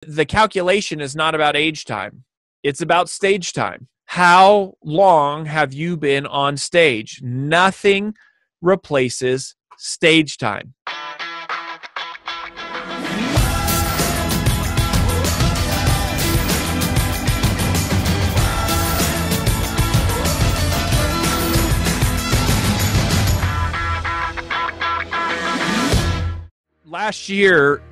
The calculation is not about age time. It's about stage time. How long have you been on stage? Nothing replaces stage time. Last year,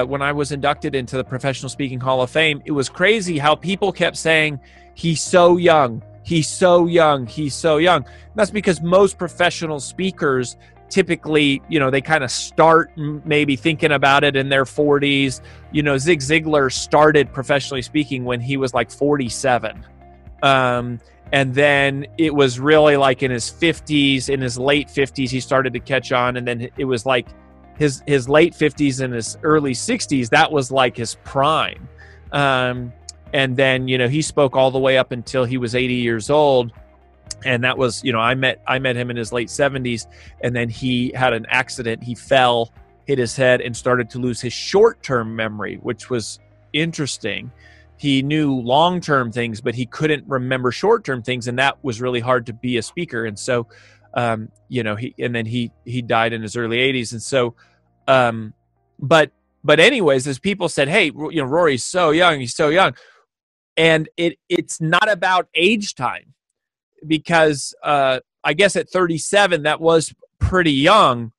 when I was inducted into the Professional Speaking Hall of Fame, it was crazy how people kept saying, he's so young, he's so young, he's so young. And that's because most professional speakers typically, they kind of start maybe thinking about it in their 40s. Zig Ziglar started professionally speaking when he was like 47. And then it was really like in his 50s, in his late 50s, he started to catch on. And then it was like his late 50s and his early 60s, that was like his prime. And then, he spoke all the way up until he was 80 years old. And that was, I met him in his late 70s, and then he had an accident. He fell, hit his head, and started to lose his short-term memory, which was interesting. He knew long-term things, but he couldn't remember short-term things, and that was really hard to be a speaker. And so, he died in his early 80s. And so, but anyways, as people said, hey, Rory's so young, he's so young. And it's not about age time, because I guess at 37, that was pretty young,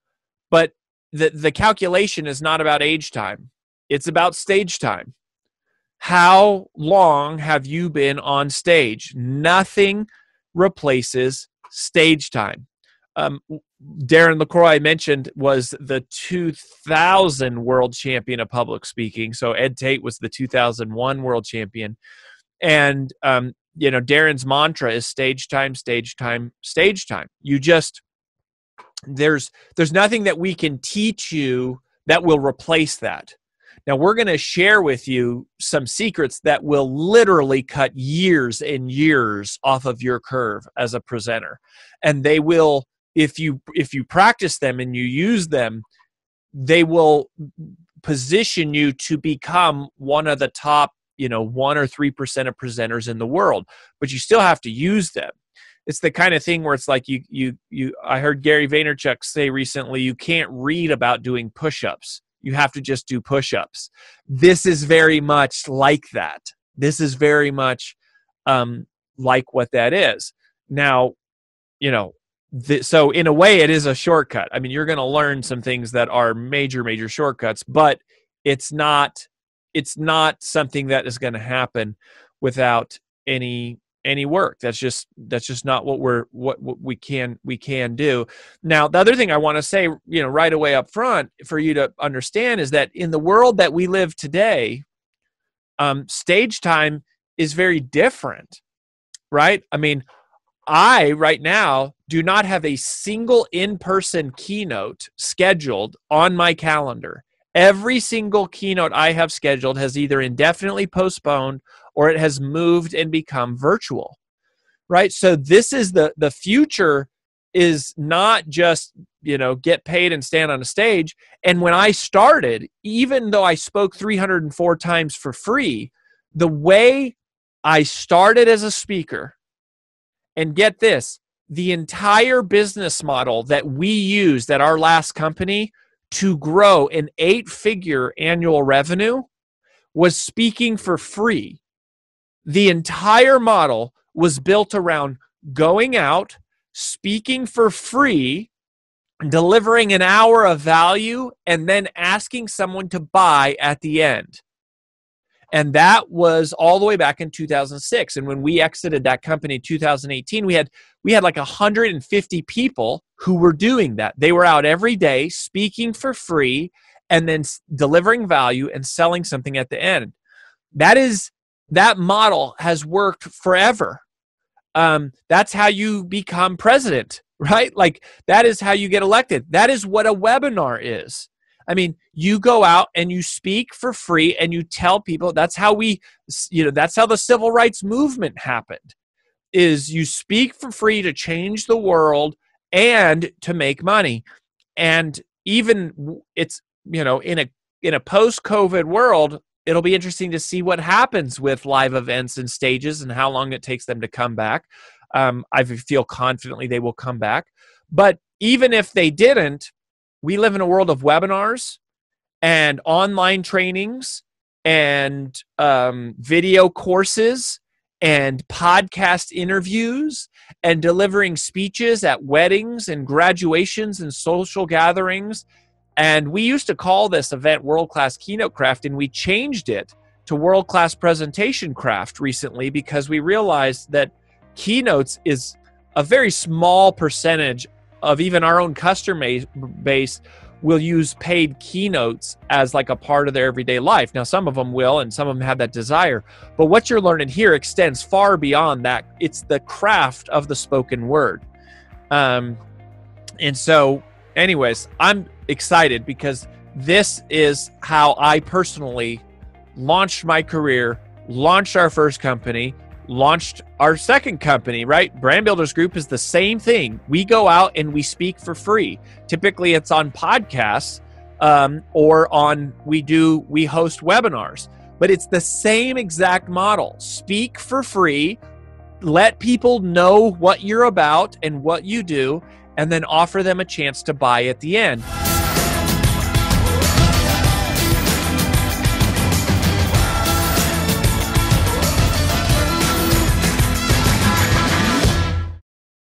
but the calculation is not about age time. It's about stage time. How long have you been on stage? Nothing replaces stage time. Darren LaCroix, I mentioned, was the 2000 world champion of public speaking. So Ed Tate was the 2001 world champion. And, Darren's mantra is stage time, stage time, stage time. There's nothing that we can teach you that will replace that. Now, we're going to share with you some secrets that will literally cut years and years off of your curve as a presenter. And they will, if you practice them and you use them, they will position you to become one of the top, 1 or 3% of presenters in the world. But you still have to use them. It's the kind of thing where it's like I heard Gary Vaynerchuk say recently, you can't read about doing push-ups. You have to just do push-ups. This is very much like that. This is very much like what that is. Now, so in a way, it is a shortcut. I mean, you're going to learn some things that are major, major shortcuts, but it's not something that is going to happen without any work. That's just not what we can do. Now, the other thing I want to say, right away up front for you to understand is that in the world that we live today, stage time is very different, right? I mean, I right now do not have a single in-person keynote scheduled on my calendar. Every single keynote I have scheduled has either indefinitely postponed or it has moved and become virtual, right? So this is the future is not just, get paid and stand on a stage. And when I started, even though I spoke 304 times for free, the way I started as a speaker, and get this, the entire business model that we used at our last company to grow an 8-figure annual revenue was speaking for free. The entire model was built around going out, speaking for free, delivering an hour of value, and then asking someone to buy at the end. And that was all the way back in 2006. And when we exited that company in 2018, we had like 150 people who were doing that. They were out every day speaking for free and then delivering value and selling something at the end. That model has worked forever. That's how you become president, right? Like that is how you get elected. That is what a webinar is. I mean, you go out and you speak for free and you tell people. That's how that's how the civil rights movement happened, is you speak for free to change the world and to make money. And even it's, in a post-COVID world, it'll be interesting to see what happens with live events and stages and how long it takes them to come back. I feel confidently they will come back. But even if they didn't, we live in a world of webinars and online trainings and video courses and podcast interviews and delivering speeches at weddings and graduations and social gatherings. And we used to call this event World-Class Keynote Craft, and we changed it to World-Class Presentation Craft recently because we realized that keynotes is a very small percentage of even our own customer base will use paid keynotes as like a part of their everyday life. Now, some of them will, and some of them have that desire. But what you're learning here extends far beyond that. It's the craft of the spoken word. And so, anyways, I'm excited because this is how I personally launched my career, launched our first company, launched our second company, right? Brand Builders Group is the same thing. We go out and we speak for free. Typically it's on podcasts or we host webinars, but it's the same exact model. Speak for free, let people know what you're about and what you do, and then offer them a chance to buy at the end.